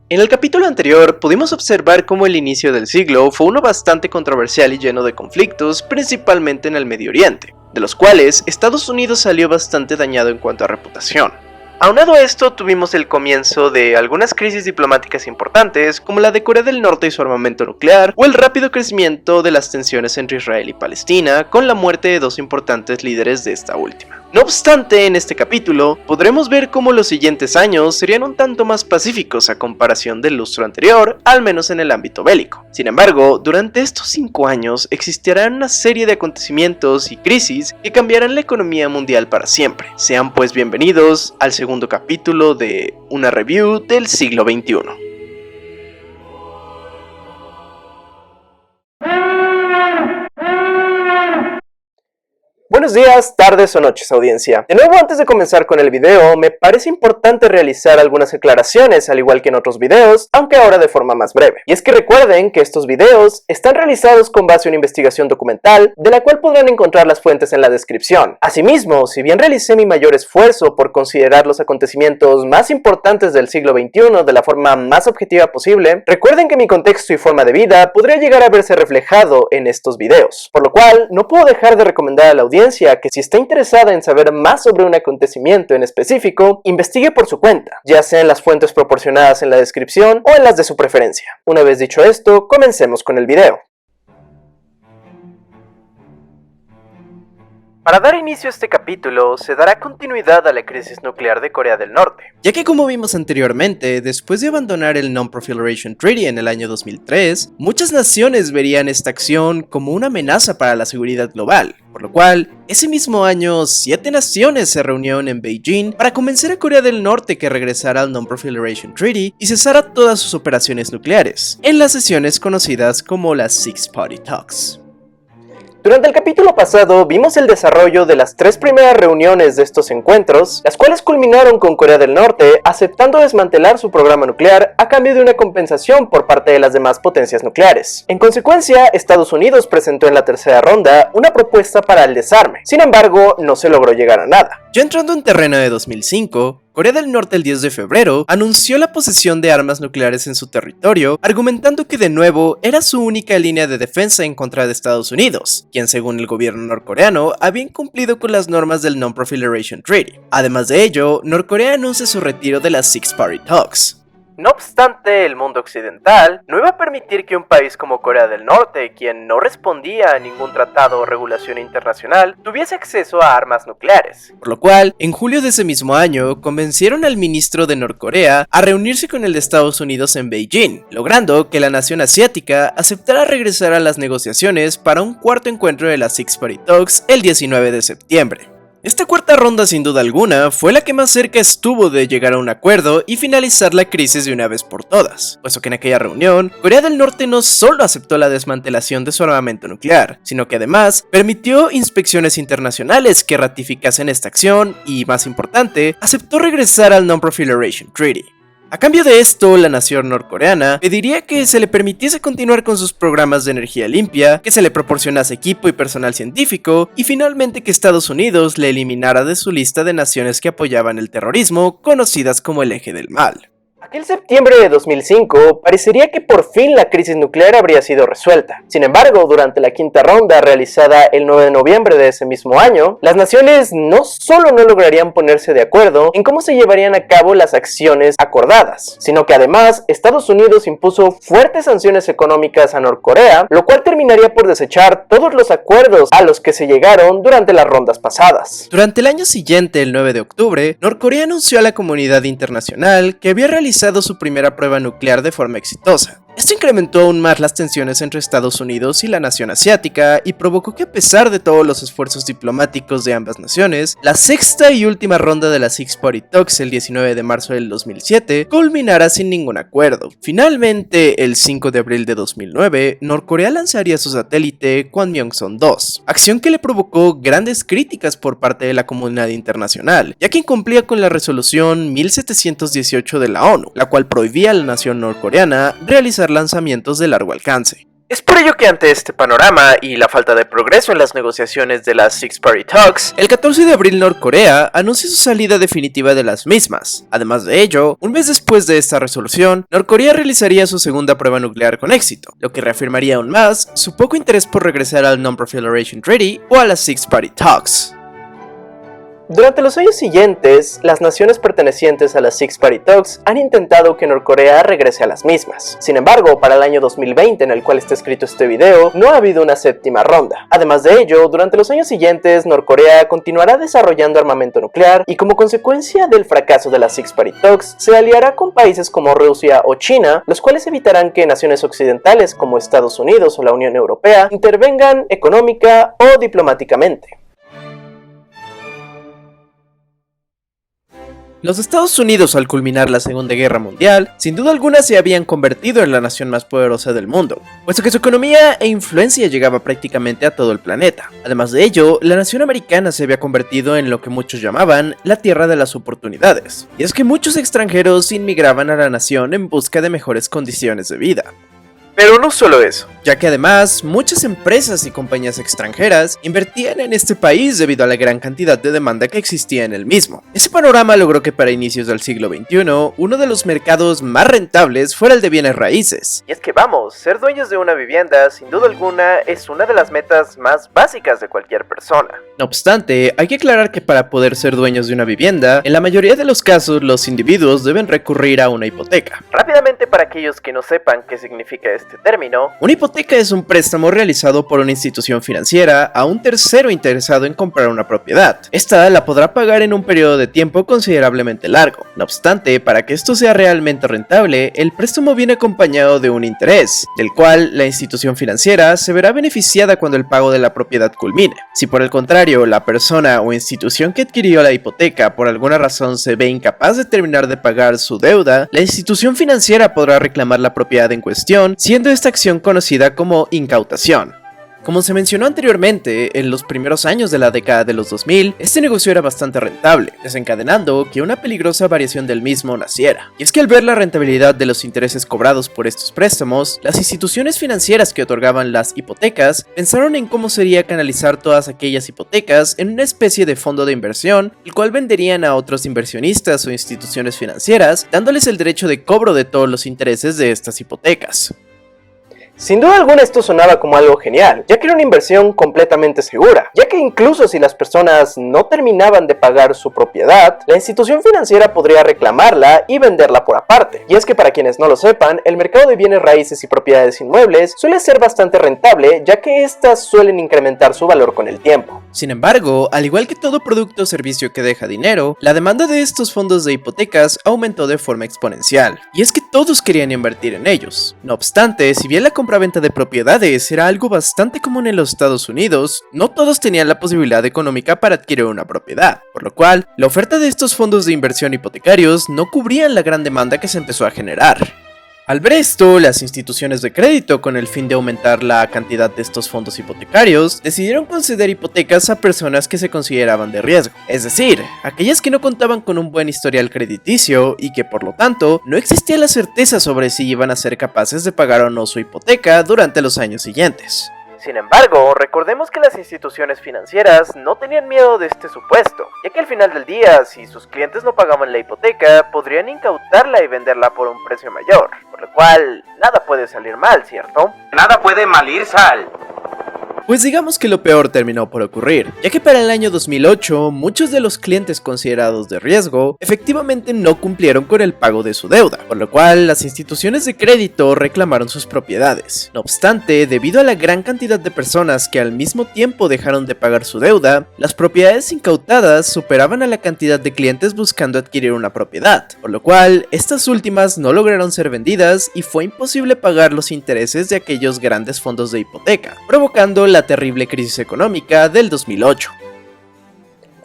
En el capítulo anterior pudimos observar cómo el inicio del siglo fue uno bastante controversial y lleno de conflictos, principalmente en el Medio Oriente, de los cuales Estados Unidos salió bastante dañado en cuanto a reputación. Aunado a esto, tuvimos el comienzo de algunas crisis diplomáticas importantes, como la de Corea del Norte y su armamento nuclear, o el rápido crecimiento de las tensiones entre Israel y Palestina, con la muerte de dos importantes líderes de esta última. No obstante, en este capítulo, podremos ver cómo los siguientes años serían un tanto más pacíficos a comparación del lustro anterior, al menos en el ámbito bélico. Sin embargo, durante estos 5 años existirán una serie de acontecimientos y crisis que cambiarán la economía mundial para siempre. Sean pues bienvenidos al segundo capítulo de una review del siglo XXI. Buenos días, tardes o noches, audiencia. De nuevo, antes de comenzar con el video, me parece importante realizar algunas aclaraciones, al igual que en otros videos, aunque ahora de forma más breve. Y es que recuerden que estos videos están realizados con base en una investigación documental, de la cual podrán encontrar las fuentes en la descripción. Asimismo, si bien realicé mi mayor esfuerzo por considerar los acontecimientos más importantes del siglo XXI de la forma más objetiva posible, recuerden que mi contexto y forma de vida podría llegar a verse reflejado en estos videos. Por lo cual, no puedo dejar de recomendar a la audiencia que si está interesada en saber más sobre un acontecimiento en específico, investigue por su cuenta, ya sea en las fuentes proporcionadas en la descripción o en las de su preferencia. Una vez dicho esto, comencemos con el video. Para dar inicio a este capítulo, se dará continuidad a la crisis nuclear de Corea del Norte, ya que como vimos anteriormente, después de abandonar el Non-Proliferation Treaty en el año 2003, muchas naciones verían esta acción como una amenaza para la seguridad global, por lo cual, ese mismo año, 7 naciones se reunieron en Beijing para convencer a Corea del Norte que regresara al Non-Proliferation Treaty y cesara todas sus operaciones nucleares, en las sesiones conocidas como las Six Party Talks. Durante el capítulo pasado vimos el desarrollo de las 3 primeras reuniones de estos encuentros, las cuales culminaron con Corea del Norte aceptando desmantelar su programa nuclear a cambio de una compensación por parte de las demás potencias nucleares. En consecuencia, Estados Unidos presentó en la tercera ronda una propuesta para el desarme, sin embargo, no se logró llegar a nada. Ya entrando en terreno de 2005, Corea del Norte el 10 de febrero anunció la posesión de armas nucleares en su territorio, argumentando que de nuevo era su única línea de defensa en contra de Estados Unidos, quien según el gobierno norcoreano había incumplido con las normas del Non-Proliferation Treaty. Además de ello, Norcorea anuncia su retiro de las Six Party Talks. No obstante, el mundo occidental no iba a permitir que un país como Corea del Norte, quien no respondía a ningún tratado o regulación internacional, tuviese acceso a armas nucleares. Por lo cual, en julio de ese mismo año, convencieron al ministro de Norcorea a reunirse con el de Estados Unidos en Beijing, logrando que la nación asiática aceptara regresar a las negociaciones para un cuarto encuentro de las Six Party Talks el 19 de septiembre. Esta cuarta ronda sin duda alguna fue la que más cerca estuvo de llegar a un acuerdo y finalizar la crisis de una vez por todas, puesto que en aquella reunión, Corea del Norte no solo aceptó la desmantelación de su armamento nuclear, sino que además permitió inspecciones internacionales que ratificasen esta acción y, más importante, aceptó regresar al Non-Proliferation Treaty. A cambio de esto, la nación norcoreana pediría que se le permitiese continuar con sus programas de energía limpia, que se le proporcionase equipo y personal científico, y finalmente que Estados Unidos le eliminara de su lista de naciones que apoyaban el terrorismo, conocidas como el Eje del Mal. Aquel septiembre de 2005 parecería que por fin la crisis nuclear habría sido resuelta. Sin embargo, durante la quinta ronda realizada el 9 de noviembre de ese mismo año, las naciones no solo no lograrían ponerse de acuerdo en cómo se llevarían a cabo las acciones acordadas, sino que además Estados Unidos impuso fuertes sanciones económicas a Norcorea, lo cual terminaría por desechar todos los acuerdos a los que se llegaron durante las rondas pasadas. Durante el año siguiente, el 9 de octubre, Norcorea anunció a la comunidad internacional que había realizado su primera prueba nuclear de forma exitosa. Esto incrementó aún más las tensiones entre Estados Unidos y la nación asiática y provocó que a pesar de todos los esfuerzos diplomáticos de ambas naciones, la sexta y última ronda de las Six Party Talks el 19 de marzo del 2007 culminara sin ningún acuerdo. Finalmente, el 5 de abril de 2009, Norcorea lanzaría su satélite Kwanmyongson 2, acción que le provocó grandes críticas por parte de la comunidad internacional, ya que incumplía con la resolución 1718 de la ONU, la cual prohibía a la nación norcoreana realizar lanzamientos de largo alcance. Es por ello que ante este panorama y la falta de progreso en las negociaciones de las Six Party Talks, el 14 de abril Norcorea anunció su salida definitiva de las mismas. Además de ello, un mes después de esta resolución, Norcorea realizaría su segunda prueba nuclear con éxito, lo que reafirmaría aún más su poco interés por regresar al Non-Proliferation Treaty o a las Six Party Talks. Durante los años siguientes, las naciones pertenecientes a las Six Party Talks han intentado que Norcorea regrese a las mismas. Sin embargo, para el año 2020, en el cual está escrito este video, no ha habido una séptima ronda. Además de ello, durante los años siguientes, Norcorea continuará desarrollando armamento nuclear y como consecuencia del fracaso de las Six Party Talks, se aliará con países como Rusia o China, los cuales evitarán que naciones occidentales como Estados Unidos o la Unión Europea intervengan económica o diplomáticamente. Los Estados Unidos, al culminar la Segunda Guerra Mundial, sin duda alguna se habían convertido en la nación más poderosa del mundo, puesto que su economía e influencia llegaba prácticamente a todo el planeta. Además de ello, la nación americana se había convertido en lo que muchos llamaban la tierra de las oportunidades, y es que muchos extranjeros inmigraban a la nación en busca de mejores condiciones de vida. Pero no solo eso, ya que además muchas empresas y compañías extranjeras invertían en este país debido a la gran cantidad de demanda que existía en el mismo. Ese panorama logró que para inicios del siglo XXI, uno de los mercados más rentables fuera el de bienes raíces. Y es que vamos, ser dueños de una vivienda sin duda alguna es una de las metas más básicas de cualquier persona. No obstante, hay que aclarar que para poder ser dueños de una vivienda, en la mayoría de los casos los individuos deben recurrir a una hipoteca. Rápidamente, para aquellos que no sepan qué significa este término, una hipoteca es un préstamo realizado por una institución financiera a un tercero interesado en comprar una propiedad. Esta la podrá pagar en un periodo de tiempo considerablemente largo. No obstante, para que esto sea realmente rentable, el préstamo viene acompañado de un interés, del cual la institución financiera se verá beneficiada cuando el pago de la propiedad culmine. Si por el contrario, la persona o institución que adquirió la hipoteca por alguna razón se ve incapaz de terminar de pagar su deuda, la institución financiera podrá reclamar la propiedad en cuestión, siendo esta acción conocida como incautación. Como se mencionó anteriormente, en los primeros años de la década de los 2000, este negocio era bastante rentable, desencadenando que una peligrosa variación del mismo naciera. Y es que al ver la rentabilidad de los intereses cobrados por estos préstamos, las instituciones financieras que otorgaban las hipotecas pensaron en cómo sería canalizar todas aquellas hipotecas en una especie de fondo de inversión, el cual venderían a otros inversionistas o instituciones financieras, dándoles el derecho de cobro de todos los intereses de estas hipotecas. Sin duda alguna esto sonaba como algo genial, ya que era una inversión completamente segura, ya que incluso si las personas no terminaban de pagar su propiedad, la institución financiera podría reclamarla y venderla por aparte. Y es que para quienes no lo sepan, el mercado de bienes raíces y propiedades inmuebles suele ser bastante rentable, ya que estas suelen incrementar su valor con el tiempo. Sin embargo, al igual que todo producto o servicio que deja dinero, la demanda de estos fondos de hipotecas aumentó de forma exponencial, y es que todos querían invertir en ellos. No obstante, si bien la compra-venta de propiedades era algo bastante común en los Estados Unidos, no todos tenían la posibilidad económica para adquirir una propiedad, por lo cual, la oferta de estos fondos de inversión hipotecarios no cubrían la gran demanda que se empezó a generar. Al ver esto, las instituciones de crédito, con el fin de aumentar la cantidad de estos fondos hipotecarios, decidieron conceder hipotecas a personas que se consideraban de riesgo, es decir, aquellas que no contaban con un buen historial crediticio y que por lo tanto no existía la certeza sobre si iban a ser capaces de pagar o no su hipoteca durante los años siguientes. Sin embargo, recordemos que las instituciones financieras no tenían miedo de este supuesto, ya que al final del día, si sus clientes no pagaban la hipoteca, podrían incautarla y venderla por un precio mayor, por lo cual nada puede salir mal, ¿cierto? Nada puede mal ir, Sal. Pues digamos que lo peor terminó por ocurrir, ya que para el año 2008, muchos de los clientes considerados de riesgo efectivamente no cumplieron con el pago de su deuda, por lo cual las instituciones de crédito reclamaron sus propiedades. No obstante, debido a la gran cantidad de personas que al mismo tiempo dejaron de pagar su deuda, las propiedades incautadas superaban a la cantidad de clientes buscando adquirir una propiedad, por lo cual estas últimas no lograron ser vendidas y fue imposible pagar los intereses de aquellos grandes fondos de hipoteca, provocando la terrible crisis económica del 2008.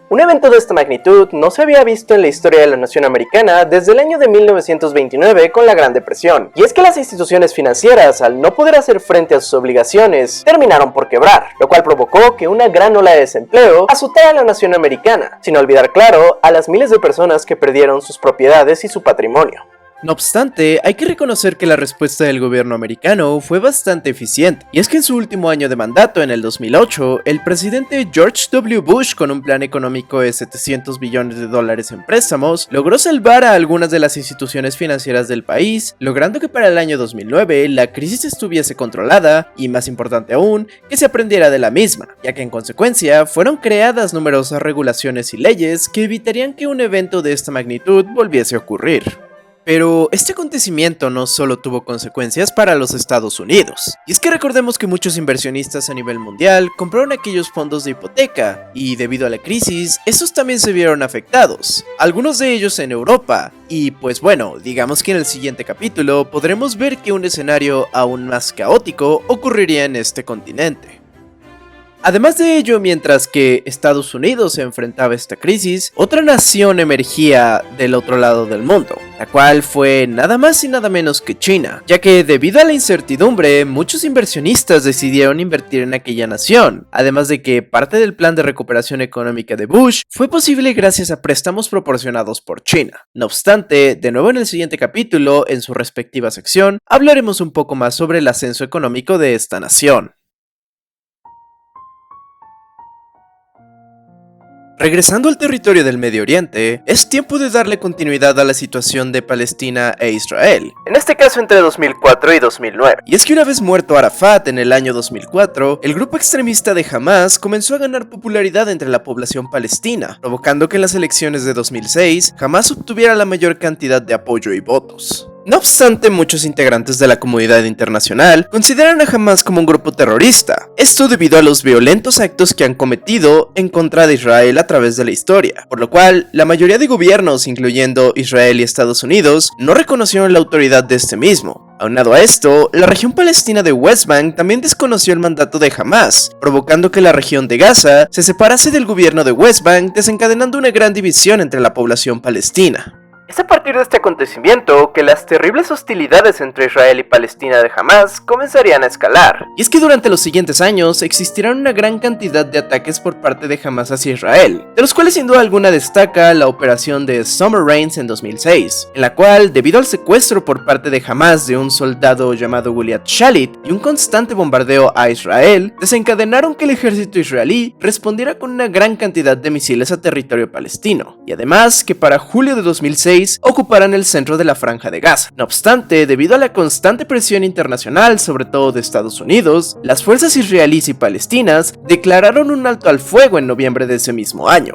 Un evento de esta magnitud no se había visto en la historia de la nación americana desde el año de 1929 con la Gran Depresión, y es que las instituciones financieras, al no poder hacer frente a sus obligaciones, terminaron por quebrar, lo cual provocó que una gran ola de desempleo azotara a la nación americana, sin olvidar, claro, a las miles de personas que perdieron sus propiedades y su patrimonio. No obstante, hay que reconocer que la respuesta del gobierno americano fue bastante eficiente, y es que en su último año de mandato, en el 2008, el presidente George W. Bush, con un plan económico de $700 billones en préstamos, logró salvar a algunas de las instituciones financieras del país, logrando que para el año 2009 la crisis estuviese controlada, y más importante aún, que se aprendiera de la misma, ya que en consecuencia fueron creadas numerosas regulaciones y leyes que evitarían que un evento de esta magnitud volviese a ocurrir. Pero este acontecimiento no solo tuvo consecuencias para los Estados Unidos, y es que recordemos que muchos inversionistas a nivel mundial compraron aquellos fondos de hipoteca, y debido a la crisis, estos también se vieron afectados, algunos de ellos en Europa, y pues bueno, digamos que en el siguiente capítulo podremos ver que un escenario aún más caótico ocurriría en este continente. Además de ello, mientras que Estados Unidos se enfrentaba a esta crisis, otra nación emergía del otro lado del mundo, la cual fue nada más y nada menos que China, ya que debido a la incertidumbre, muchos inversionistas decidieron invertir en aquella nación, además de que parte del plan de recuperación económica de Bush fue posible gracias a préstamos proporcionados por China. No obstante, de nuevo en el siguiente capítulo, en su respectiva sección, hablaremos un poco más sobre el ascenso económico de esta nación. Regresando al territorio del Medio Oriente, es tiempo de darle continuidad a la situación de Palestina e Israel, en este caso entre 2004 y 2009. Y es que una vez muerto Arafat en el año 2004, el grupo extremista de Hamas comenzó a ganar popularidad entre la población palestina, provocando que en las elecciones de 2006, Hamas obtuviera la mayor cantidad de apoyo y votos. No obstante, muchos integrantes de la comunidad internacional consideran a Hamas como un grupo terrorista, esto debido a los violentos actos que han cometido en contra de Israel a través de la historia, por lo cual la mayoría de gobiernos, incluyendo Israel y Estados Unidos, no reconocieron la autoridad de este mismo. Aunado a esto, la región palestina de West Bank también desconoció el mandato de Hamas, provocando que la región de Gaza se separase del gobierno de West Bank, desencadenando una gran división entre la población palestina. Es a partir de este acontecimiento que las terribles hostilidades entre Israel y Palestina de Hamas comenzarían a escalar. Y es que durante los siguientes años existirán una gran cantidad de ataques por parte de Hamas hacia Israel, de los cuales sin duda alguna destaca la operación de Summer Rains en 2006, en la cual, debido al secuestro por parte de Hamas de un soldado llamado Goliath Shalit y un constante bombardeo a Israel, desencadenaron que el ejército israelí respondiera con una gran cantidad de misiles a territorio palestino, y además que para julio de 2006 ocuparán el centro de la Franja de Gaza. No obstante, debido a la constante presión internacional, sobre todo de Estados Unidos, las fuerzas israelíes y palestinas declararon un alto al fuego en noviembre de ese mismo año.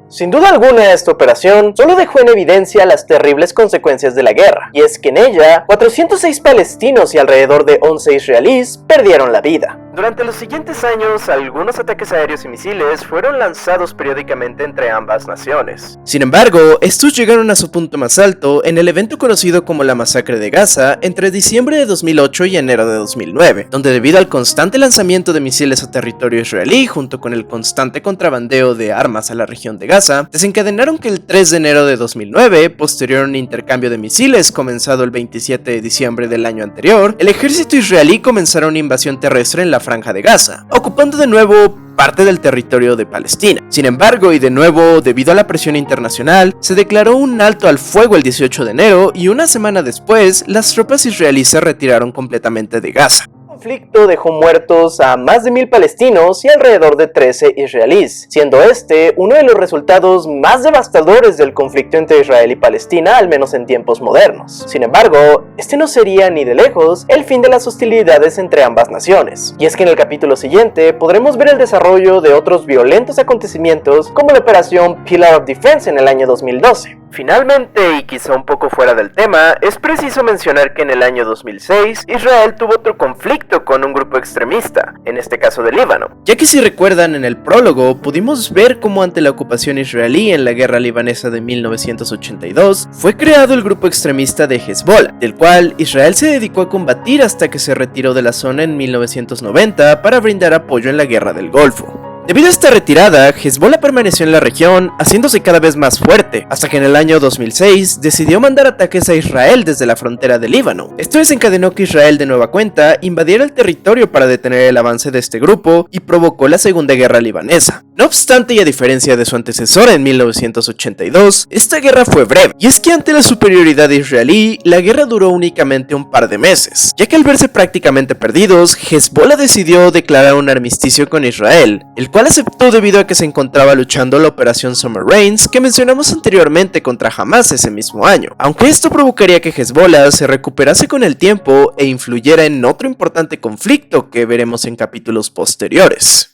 Sin duda alguna, esta operación solo dejó en evidencia las terribles consecuencias de la guerra, y es que en ella, 406 palestinos y alrededor de 11 israelíes perdieron la vida. Durante los siguientes años, algunos ataques aéreos y misiles fueron lanzados periódicamente entre ambas naciones. Sin embargo, estos llegaron a su punto más alto en el evento conocido como la Masacre de Gaza entre diciembre de 2008 y enero de 2009, donde debido al constante lanzamiento de misiles a territorio israelí junto con el constante contrabandeo de armas a la región de Gaza, desencadenaron que el 3 de enero de 2009, posterior a un intercambio de misiles comenzado el 27 de diciembre del año anterior, el ejército israelí comenzara una invasión terrestre en la Franja de Gaza, ocupando de nuevo parte del territorio de Palestina. Sin embargo, y de nuevo, debido a la presión internacional, se declaró un alto al fuego el 18 de enero y una semana después, las tropas israelíes se retiraron completamente de Gaza. El conflicto dejó muertos a más de 1000 palestinos y alrededor de 13 israelíes, siendo este uno de los resultados más devastadores del conflicto entre Israel y Palestina, al menos en tiempos modernos. Sin embargo, este no sería ni de lejos el fin de las hostilidades entre ambas naciones, y es que en el capítulo siguiente podremos ver el desarrollo de otros violentos acontecimientos como la operación Pillar of Defense en el año 2012. Finalmente, y quizá un poco fuera del tema, es preciso mencionar que en el año 2006, Israel tuvo otro conflicto con un grupo extremista, en este caso de Líbano. Ya que si recuerdan en el prólogo, pudimos ver cómo ante la ocupación israelí en la guerra libanesa de 1982, fue creado el grupo extremista de Hezbollah, del cual Israel se dedicó a combatir hasta que se retiró de la zona en 1990 para brindar apoyo en la guerra del Golfo. Debido a esta retirada, Hezbollah permaneció en la región, haciéndose cada vez más fuerte, hasta que en el año 2006 decidió mandar ataques a Israel desde la frontera de Líbano. Esto desencadenó que Israel de nueva cuenta invadiera el territorio para detener el avance de este grupo y provocó la Segunda Guerra Libanesa. No obstante, y a diferencia de su antecesora en 1982, esta guerra fue breve, y es que ante la superioridad israelí, la guerra duró únicamente un par de meses, ya que al verse prácticamente perdidos, Hezbollah decidió declarar un armisticio con Israel, el cual aceptó debido a que se encontraba luchando la operación Summer Rains que mencionamos anteriormente contra Hamas ese mismo año, aunque esto provocaría que Hezbollah se recuperase con el tiempo e influyera en otro importante conflicto que veremos en capítulos posteriores.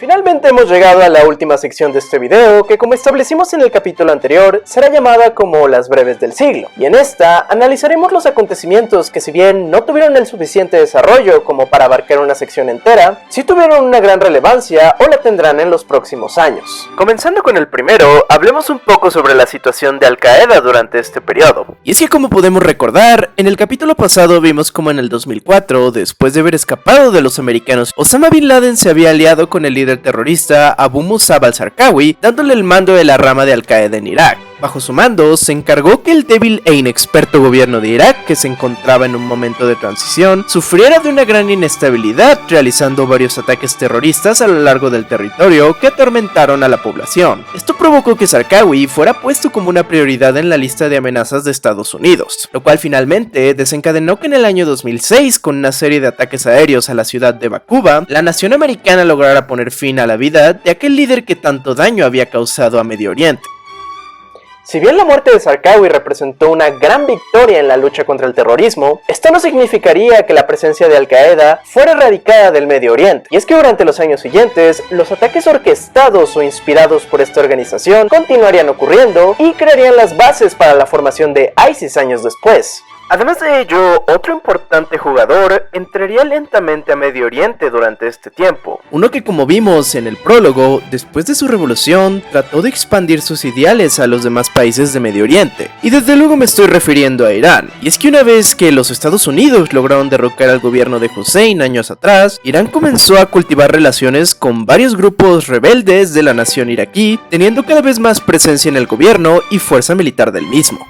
Finalmente hemos llegado a la última sección de este video, que como establecimos en el capítulo anterior, será llamada como las breves del siglo, y en esta analizaremos los acontecimientos que si bien no tuvieron el suficiente desarrollo como para abarcar una sección entera, sí tuvieron una gran relevancia o la tendrán en los próximos años. Comenzando con el primero, hablemos un poco sobre la situación de Al Qaeda durante este periodo. Y es que como podemos recordar, en el capítulo pasado vimos como en el 2004, después de haber escapado de los americanos, Osama Bin Laden se había aliado con el líder terrorista Abu Musab al-Zarqawi, dándole el mando de la rama de Al-Qaeda en Irak. Bajo su mando, se encargó que el débil e inexperto gobierno de Irak, que se encontraba en un momento de transición, sufriera de una gran inestabilidad, realizando varios ataques terroristas a lo largo del territorio que atormentaron a la población. Esto provocó que Zarqawi fuera puesto como una prioridad en la lista de amenazas de Estados Unidos, lo cual finalmente desencadenó que en el año 2006, con una serie de ataques aéreos a la ciudad de Bakuba, la nación americana lograra poner fin a la vida de aquel líder que tanto daño había causado a Medio Oriente. Si bien la muerte de Zarqawi representó una gran victoria en la lucha contra el terrorismo, esto no significaría que la presencia de Al Qaeda fuera erradicada del Medio Oriente. Y es que durante los años siguientes, los ataques orquestados o inspirados por esta organización continuarían ocurriendo y crearían las bases para la formación de ISIS años después. Además de ello, otro importante jugador entraría lentamente a Medio Oriente durante este tiempo. Uno que, como vimos en el prólogo, después de su revolución, trató de expandir sus ideales a los demás países de Medio Oriente. Y desde luego me estoy refiriendo a Irán. Y es que una vez que los Estados Unidos lograron derrocar al gobierno de Hussein años atrás, Irán comenzó a cultivar relaciones con varios grupos rebeldes de la nación iraquí, teniendo cada vez más presencia en el gobierno y fuerza militar del mismo.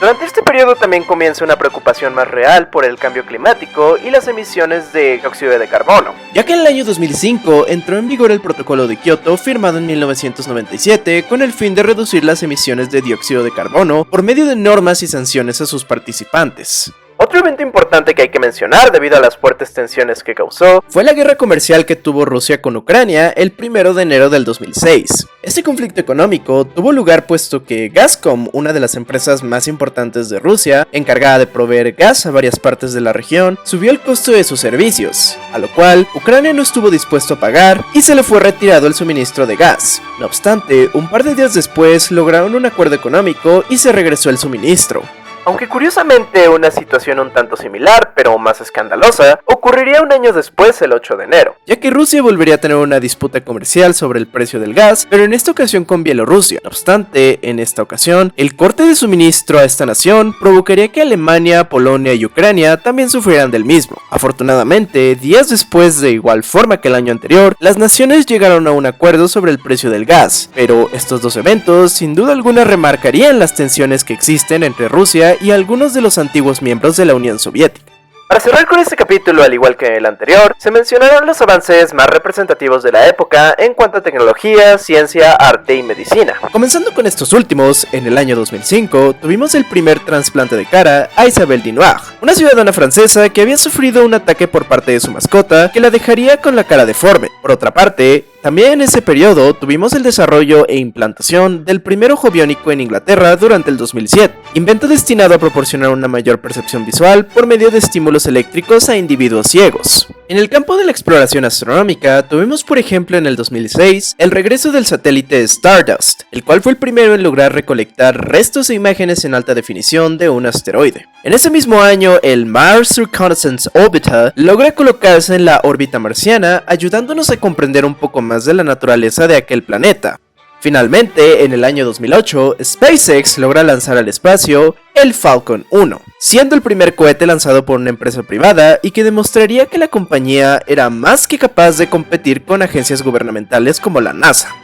Durante este periodo también comienza una preocupación más real por el cambio climático y las emisiones de dióxido de carbono, ya que en el año 2005 entró en vigor el Protocolo de Kioto firmado en 1997 con el fin de reducir las emisiones de dióxido de carbono por medio de normas y sanciones a sus participantes. Otro evento importante que hay que mencionar debido a las fuertes tensiones que causó fue la guerra comercial que tuvo Rusia con Ucrania el 1 de enero del 2006. Este conflicto económico tuvo lugar puesto que Gazprom, una de las empresas más importantes de Rusia, encargada de proveer gas a varias partes de la región, subió el costo de sus servicios, a lo cual Ucrania no estuvo dispuesto a pagar y se le fue retirado el suministro de gas. No obstante, un par de días después lograron un acuerdo económico y se regresó el suministro. Aunque curiosamente una situación un tanto similar, pero más escandalosa, ocurriría un año después, el 8 de enero, ya que Rusia volvería a tener una disputa comercial sobre el precio del gas, pero en esta ocasión con Bielorrusia. No obstante, en esta ocasión, el corte de suministro a esta nación provocaría que Alemania, Polonia y Ucrania también sufrieran del mismo. Afortunadamente, días después, de igual forma que el año anterior, las naciones llegaron a un acuerdo sobre el precio del gas, pero estos dos eventos sin duda alguna remarcarían las tensiones que existen entre Rusia y algunos de los antiguos miembros de la Unión Soviética. Para cerrar con este capítulo, al igual que el anterior, se mencionarán los avances más representativos de la época en cuanto a tecnología, ciencia, arte y medicina. Comenzando con estos últimos, en el año 2005 tuvimos el primer trasplante de cara a Isabelle Dinoir, una ciudadana francesa que había sufrido un ataque por parte de su mascota que la dejaría con la cara deforme. Por otra parte, también en ese periodo tuvimos el desarrollo e implantación del primer ojo biónico en Inglaterra durante el 2007, invento destinado a proporcionar una mayor percepción visual por medio de estímulos eléctricos a individuos ciegos. En el campo de la exploración astronómica tuvimos por ejemplo en el 2006 el regreso del satélite Stardust, el cual fue el primero en lograr recolectar restos e imágenes en alta definición de un asteroide. En ese mismo año el Mars Reconnaissance Orbiter logra colocarse en la órbita marciana, ayudándonos a comprender un poco más de la naturaleza de aquel planeta. Finalmente, en el año 2008, SpaceX logra lanzar al espacio el Falcon 1, siendo el primer cohete lanzado por una empresa privada y que demostraría que la compañía era más que capaz de competir con agencias gubernamentales como la NASA.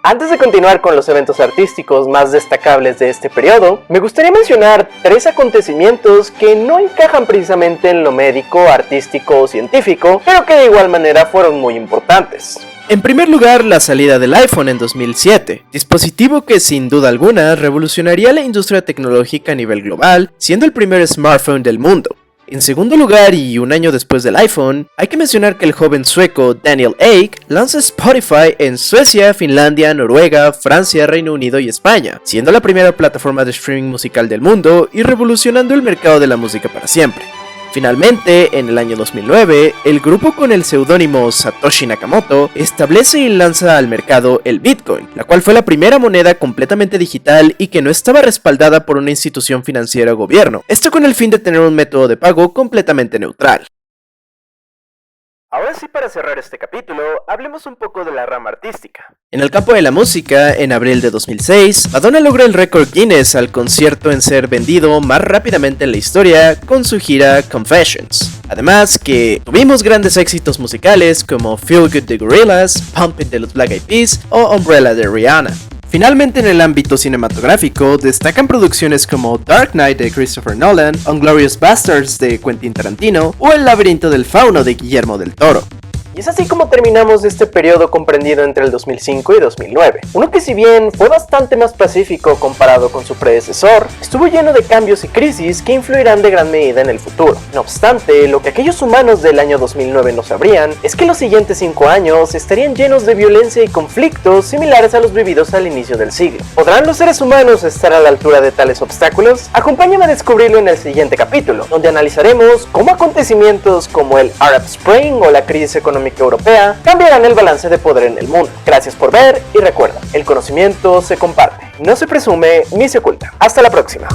Antes de continuar con los eventos artísticos más destacables de este periodo, me gustaría mencionar 3 acontecimientos que no encajan precisamente en lo médico, artístico o científico, pero que de igual manera fueron muy importantes. En primer lugar, la salida del iPhone en 2007, dispositivo que sin duda alguna revolucionaría la industria tecnológica a nivel global, siendo el primer smartphone del mundo. En segundo lugar, y un año después del iPhone, hay que mencionar que el joven sueco Daniel Ek lanza Spotify en Suecia, Finlandia, Noruega, Francia, Reino Unido y España, siendo la primera plataforma de streaming musical del mundo y revolucionando el mercado de la música para siempre. Finalmente, en el año 2009, el grupo con el seudónimo Satoshi Nakamoto establece y lanza al mercado el Bitcoin, la cual fue la primera moneda completamente digital y que no estaba respaldada por una institución financiera o gobierno, esto con el fin de tener un método de pago completamente neutral. Ahora sí, para cerrar este capítulo, hablemos un poco de la rama artística. En el campo de la música, en abril de 2006, Madonna logra el récord Guinness al concierto en ser vendido más rápidamente en la historia con su gira Confessions. Además que tuvimos grandes éxitos musicales como Feel Good de Gorillaz, Pump It de los Black Eyed Peas o Umbrella de Rihanna. Finalmente, en el ámbito cinematográfico, destacan producciones como Dark Knight de Christopher Nolan, Inglourious Basterds de Quentin Tarantino o El laberinto del fauno de Guillermo del Toro. Y es así como terminamos este periodo comprendido entre el 2005 y 2009. Uno que, si bien fue bastante más pacífico comparado con su predecesor, estuvo lleno de cambios y crisis que influirán de gran medida en el futuro. No obstante, lo que aquellos humanos del año 2009 no sabrían es que los siguientes 5 años estarían llenos de violencia y conflictos similares a los vividos al inicio del siglo. ¿Podrán los seres humanos estar a la altura de tales obstáculos? Acompáñame a descubrirlo en el siguiente capítulo, donde analizaremos cómo acontecimientos como el Arab Spring o la crisis económica europea cambiarán el balance de poder en el mundo. Gracias por ver y recuerda, el conocimiento se comparte, no se presume ni se oculta. Hasta la próxima.